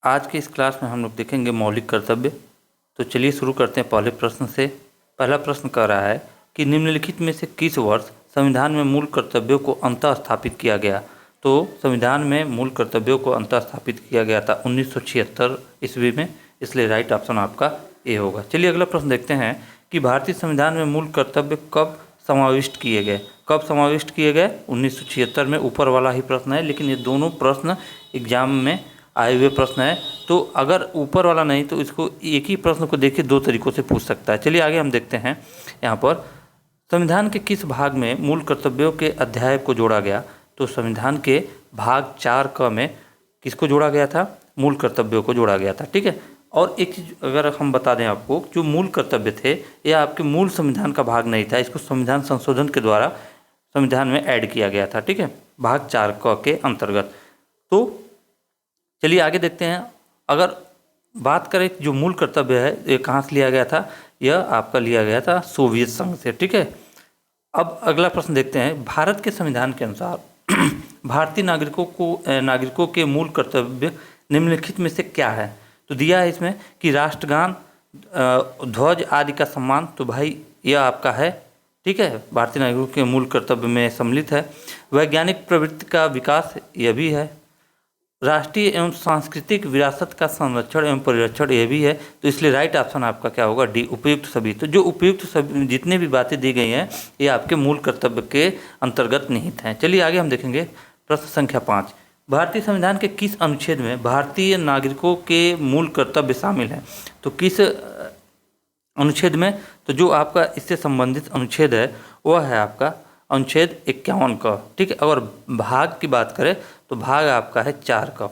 आज की इस क्लास में हम लोग देखेंगे मौलिक कर्तव्य। तो चलिए शुरू करते हैं पहले प्रश्न से। पहला प्रश्न कह रहा है कि निम्नलिखित में से किस वर्ष संविधान में मूल कर्तव्यों को अंतः स्थापित किया गया। तो संविधान में मूल कर्तव्यों को अंतः स्थापित किया गया था 1976 ईस्वी में, इसलिए राइट ऑप्शन आपका ए होगा। चलिए अगला प्रश्न देखते हैं कि भारतीय संविधान में मूल कर्तव्य कब समाविष्ट किए गए। कब समाविष्ट किए गए? 1976 में। ऊपर वाला ही प्रश्न है, लेकिन ये दोनों प्रश्न एग्जाम में आए हुए प्रश्न है। तो अगर ऊपर वाला नहीं तो इसको एक ही प्रश्न को देखिए दो तरीकों से पूछ सकता है। चलिए आगे हम देखते हैं। यहाँ पर संविधान के किस भाग में मूल कर्तव्यों के अध्याय को जोड़ा गया। तो संविधान के भाग 4 क में किसको जोड़ा गया था? मूल कर्तव्यों को जोड़ा गया था। ठीक है। और एक चीज़ अगर हम बता दें आपको, जो मूल कर्तव्य थे यह आपके मूल संविधान का भाग नहीं था, इसको संविधान संशोधन के द्वारा संविधान में ऐड किया गया था। ठीक है, भाग 4 क के अंतर्गत। तो चलिए आगे देखते हैं। अगर बात करें जो मूल कर्तव्य है ये कहाँ से लिया गया था, यह आपका लिया गया था सोवियत संघ से। ठीक है। अब अगला प्रश्न देखते हैं। भारत के संविधान के अनुसार भारतीय नागरिकों के मूल कर्तव्य निम्नलिखित में से क्या है। तो दिया है इसमें कि राष्ट्रगान, ध्वज आदि का सम्मान। तो भाई यह आपका है। ठीक है, भारतीय नागरिकों के मूल कर्तव्य में सम्मिलित है। वैज्ञानिक प्रवृत्ति का विकास, यह भी है। राष्ट्रीय एवं सांस्कृतिक विरासत का संरक्षण एवं परिरक्षण, यह भी है। तो इसलिए राइट ऑप्शन आपका क्या होगा? डी, उपयुक्त सभी। तो जो उपयुक्त सभी जितने भी बातें दी गई हैं ये आपके मूल कर्तव्य के अंतर्गत निहित हैं। चलिए आगे हम देखेंगे। प्रश्न संख्या 5, भारतीय संविधान के किस अनुच्छेद में भारतीय नागरिकों के मूल कर्तव्य शामिल हैं। तो किस अनुच्छेद में? तो जो आपका इससे संबंधित अनुच्छेद है वह है आपका अनुच्छेद 51 का। ठीक है। अगर भाग की बात करें तो भाग आपका है 4 का,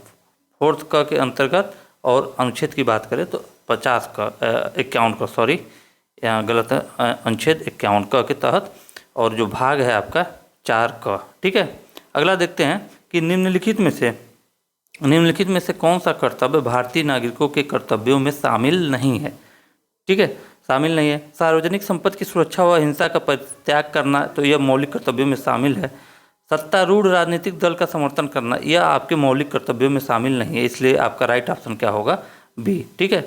4th का के अंतर्गत। और अनुच्छेद की बात करें तो 50 का 51 का, सॉरी यहाँ गलत है, अनुच्छेद 51 का के तहत। और जो भाग है आपका 4 का। ठीक है। अगला देखते हैं कि निम्नलिखित में से कौन सा कर्तव्य भारतीय नागरिकों के कर्तव्यों में शामिल नहीं है। ठीक है, शामिल नहीं है। सार्वजनिक संपत्ति की सुरक्षा व हिंसा का परित्याग करना, तो यह मौलिक कर्तव्यों में शामिल है। सत्तारूढ़ राजनीतिक दल का समर्थन करना, यह आपके मौलिक कर्तव्यों में शामिल नहीं है, इसलिए आपका राइट ऑप्शन क्या होगा? बी। ठीक है।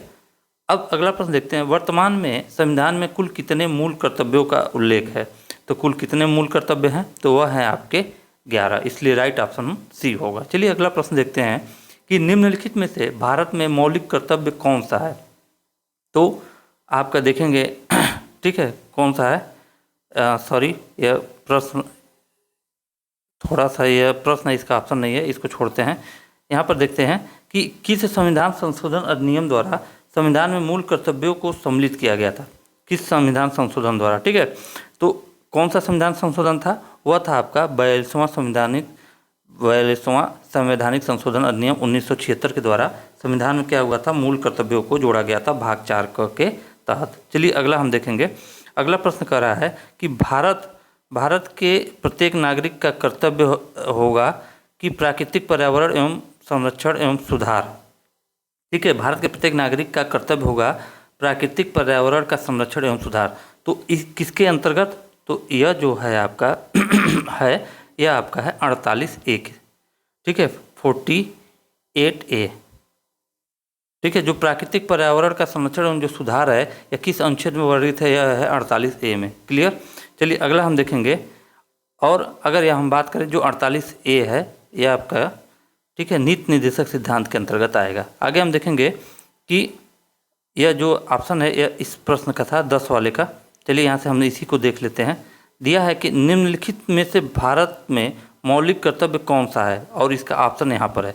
अब अगला प्रश्न देखते हैं। वर्तमान में संविधान में कुल कितने मूल कर्तव्यों का उल्लेख है। तो कुल कितने मूल कर्तव्य हैं? तो वह है आपके 11, इसलिए राइट ऑप्शन सी होगा। चलिए अगला प्रश्न देखते हैं कि निम्नलिखित में से भारत में मौलिक कर्तव्य कौन सा है। तो आपका देखेंगे ठीक है, कौन सा है? सॉरी, यह प्रश्न थोड़ा सा, यह प्रश्न इसका ऑप्शन नहीं है, इसको छोड़ते हैं। यहाँ पर देखते हैं कि किस संविधान संशोधन अधिनियम द्वारा संविधान में मूल कर्तव्यों को सम्मिलित किया गया था। किस संविधान संशोधन द्वारा? ठीक है। तो कौन सा संविधान संशोधन था? वह था आपका 42वां संवैधानिक संशोधन अधिनियम 1976 के द्वारा संविधान में क्या हुआ था? मूल कर्तव्यों को जोड़ा गया था भाग 4 के तहत। चलिए अगला हम देखेंगे। अगला प्रश्न कह रहा है कि भारत के प्रत्येक नागरिक का कर्तव्य होगा कि प्राकृतिक पर्यावरण एवं संरक्षण एवं सुधार। ठीक है, भारत के प्रत्येक नागरिक का कर्तव्य होगा प्राकृतिक पर्यावरण का संरक्षण एवं सुधार। तो इस किसके अंतर्गत? तो यह जो है आपका है, यह आपका है 48A। ठीक है, 48A। ठीक है, जो प्राकृतिक पर्यावरण का संरक्षण एवं जो सुधार है यह किस अनुच्छेद में वर्णित है? यह है 48A में। क्लियर। चलिए अगला हम देखेंगे। और अगर यह हम बात करें जो 48A है यह आपका, ठीक है, नीति निर्देशक सिद्धांत के अंतर्गत आएगा। आगे हम देखेंगे कि यह जो ऑप्शन है यह इस प्रश्न का था 10 वाले का। चलिए यहाँ से हमने इसी को देख लेते हैं। दिया है कि निम्नलिखित में से भारत में मौलिक कर्तव्य कौन सा है, और इसका ऑप्शन यहाँ पर है।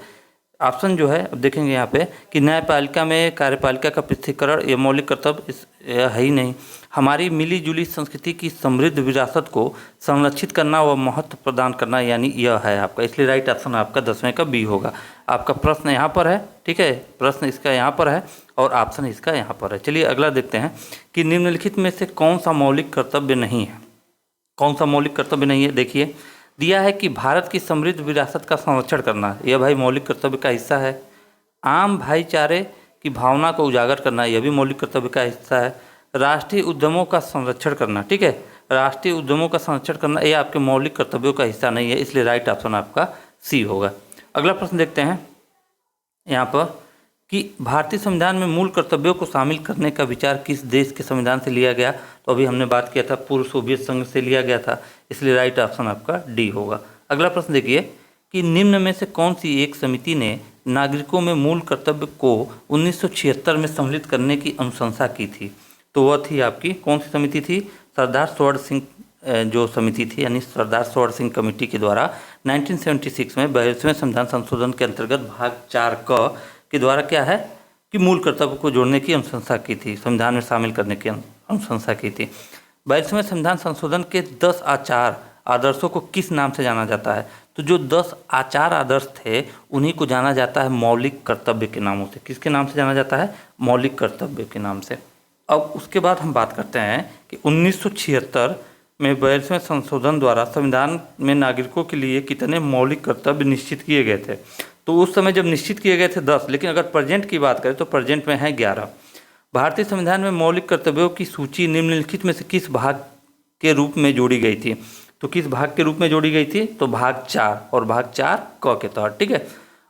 ऑप्शन जो है अब देखेंगे यहाँ पे कि न्यायपालिका में कार्यपालिका का पृथक्करण, ये मौलिक कर्तव्य है ही नहीं। हमारी मिली जुली संस्कृति की समृद्ध विरासत को संरक्षित करना व महत्व प्रदान करना, यानी यह है आपका, इसलिए राइट ऑप्शन आपका 10वें का बी होगा। आपका प्रश्न यहाँ पर है। ठीक है, प्रश्न इसका यहाँ पर है और ऑप्शन इसका यहाँ पर है। चलिए अगला देखते हैं कि निम्नलिखित में से कौन सा मौलिक कर्तव्य नहीं है। कौन सा मौलिक कर्तव्य नहीं है? देखिए दिया है कि भारत की समृद्ध विरासत का संरक्षण करना, यह भाई मौलिक कर्तव्य का हिस्सा है। आम भाईचारे की भावना को उजागर करना, यह भी मौलिक कर्तव्य का हिस्सा है। राष्ट्रीय उद्यमों का संरक्षण करना, ठीक है, राष्ट्रीय उद्यमों का संरक्षण करना यह आपके मौलिक कर्तव्यों का हिस्सा नहीं है, इसलिए राइट ऑप्शन आपका सी होगा। अगला प्रश्न देखते हैं यहाँ पर कि भारतीय संविधान में मूल कर्तव्यों को शामिल करने का विचार किस देश के संविधान से लिया गया? तो अभी हमने बात किया था पूर्व सोवियत संघ से लिया गया था, इसलिए राइट ऑप्शन आपका डी होगा। अगला प्रश्न देखिए कि निम्न में से कौन सी एक समिति ने नागरिकों में मूल कर्तव्य को 1976 में सम्मिलित करने की अनुशंसा की थी? तो वह थी आपकी कौन सी समिति थी? सरदार स्वर्ण सिंह जो समिति थी, यानी सरदार स्वर्ण सिंह कमेटी के द्वारा 1976 में 42वें संविधान संशोधन के अंतर्गत भाग 4 क के द्वारा क्या है कि मूल कर्तव्य को जोड़ने की अनुशंसा की थी, संविधान में शामिल करने की अनुशंसा की थी। 22वें संविधान संशोधन के 10 आचार आदर्शों को किस नाम से जाना जाता है? तो जो 10 आचार आदर्श थे उन्हीं को जाना जाता है मौलिक कर्तव्य के नामों से। किसके नाम से जाना जाता है? मौलिक कर्तव्य के नाम से। अब उसके बाद हम बात करते हैं कि 1976 में 42वें संशोधन द्वारा संविधान में नागरिकों के लिए कितने मौलिक कर्तव्य निश्चित किए गए थे? तो उस समय जब निश्चित किए गए थे 10, लेकिन अगर प्रेजेंट की बात करें तो प्रेजेंट में है 11। भारतीय संविधान में मौलिक कर्तव्यों की सूची निम्नलिखित में से किस भाग के रूप में जोड़ी गई थी? तो किस भाग के रूप में जोड़ी गई थी? तो भाग 4 और भाग 4 क के तहत। ठीक है।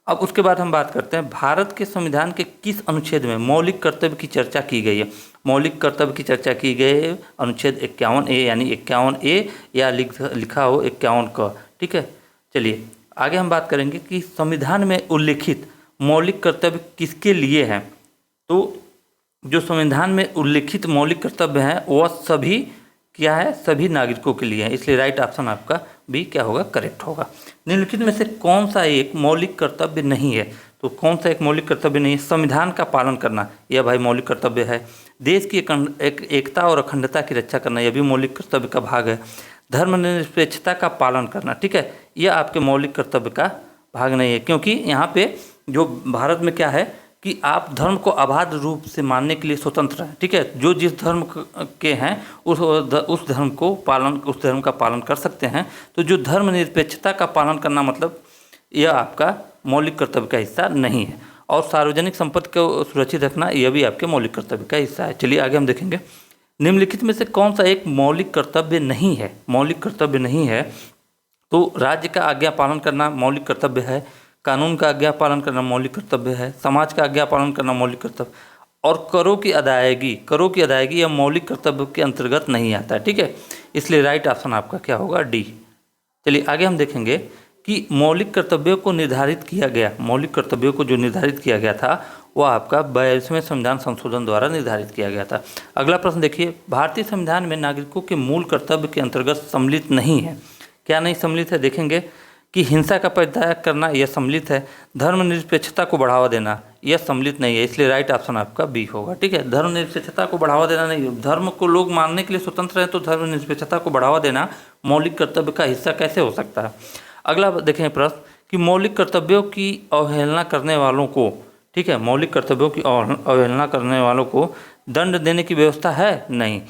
अब उसके बाद हम बात करते हैं भारत के संविधान के किस अनुच्छेद में मौलिक कर्तव्य की चर्चा की गई है? मौलिक कर्तव्य की चर्चा की गई है अनुच्छेद 51A, यानी 51A या लिखा हो 51 क। ठीक है। चलिए आगे हम बात करेंगे कि संविधान में उल्लिखित मौलिक कर्तव्य किसके लिए हैं? तो जो संविधान में उल्लिखित मौलिक कर्तव्य हैं वह सभी क्या है? सभी नागरिकों के लिए है, इसलिए राइट ऑप्शन आपका बी क्या होगा? करेक्ट होगा। निम्नलिखित में से कौन सा एक मौलिक कर्तव्य नहीं है? तो कौन सा एक मौलिक कर्तव्य नहीं है? संविधान का पालन करना, यह भाई मौलिक कर्तव्य है। देश की एकता और अखंडता की रक्षा करना, यह भी मौलिक कर्तव्य का भाग है। धर्मनिरपेक्षता का पालन करना, ठीक है, यह आपके मौलिक कर्तव्य का भाग नहीं है, क्योंकि यहाँ पे जो भारत में क्या है कि आप धर्म को अबाध रूप से मानने के लिए स्वतंत्र हैं। ठीक है। जो जिस धर्म के हैं उस धर्म का पालन कर सकते हैं। तो जो धर्मनिरपेक्षता का पालन करना मतलब यह आपका मौलिक कर्तव्य का हिस्सा नहीं है। और सार्वजनिक संपत्ति को सुरक्षित रखना यह भी आपके मौलिक कर्तव्य का हिस्सा है। चलिए आगे हम देखेंगे निम्नलिखित में से कौन सा एक मौलिक कर्तव्य नहीं है? मौलिक कर्तव्य नहीं है तो राज्य का आज्ञा पालन करना मौलिक कर्तव्य है, कानून का आज्ञा पालन करना मौलिक कर्तव्य है, समाज का आज्ञा पालन करना मौलिक कर्तव्य, और करों की अदायगी यह मौलिक कर्तव्य के अंतर्गत नहीं आता है। ठीक है। इसलिए राइट ऑप्शन आपका क्या होगा? डी। चलिए आगे हम देखेंगे कि मौलिक कर्तव्यों को निर्धारित किया गया, मौलिक कर्तव्यों को जो निर्धारित किया गया था वह आपका 42वें संविधान संशोधन द्वारा निर्धारित किया गया था। अगला प्रश्न देखिए, भारतीय संविधान में नागरिकों के मूल कर्तव्य के अंतर्गत सम्मिलित नहीं है। क्या नहीं सम्मिलित है? देखेंगे कि हिंसा का परित्याग करना यह सम्मिलित है, धर्मनिरपेक्षता को बढ़ावा देना यह सम्मिलित नहीं है, इसलिए राइट ऑप्शन आपका बी होगा। ठीक है। धर्मनिरपेक्षता को बढ़ावा देना नहीं, धर्म को लोग मानने के लिए स्वतंत्र है, तो धर्मनिरपेक्षता को बढ़ावा देना मौलिक कर्तव्य का हिस्सा कैसे हो सकता है? अगला देखें प्रश्न कि मौलिक कर्तव्यों की अवहेलना करने वालों को, ठीक है, मौलिक कर्तव्यों की अवहेलना करने वालों को दंड देने की व्यवस्था है? नहीं।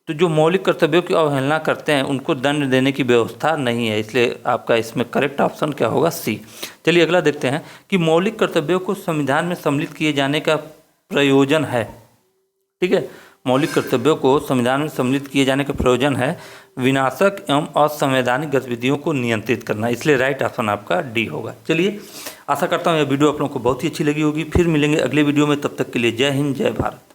तो जो मौलिक कर्तव्यों की अवहेलना करते हैं उनको दंड देने की व्यवस्था नहीं है, इसलिए आपका इसमें करेक्ट ऑप्शन क्या होगा? सी। चलिए अगला देखते हैं कि मौलिक कर्तव्यों को संविधान में सम्मिलित किए जाने का प्रयोजन है। ठीक है। मौलिक कर्तव्यों को संविधान में सम्मिलित किए जाने का प्रयोजन है विनाशक एवं असंवैधानिक गतिविधियों को नियंत्रित करना, इसलिए राइट ऑप्शन आपका डी होगा। चलिए आशा करता हूँ यह वीडियो आप लोगों को बहुत ही अच्छी लगी होगी। फिर मिलेंगे अगले वीडियो में, तब तक के लिए जय हिंद जय भारत।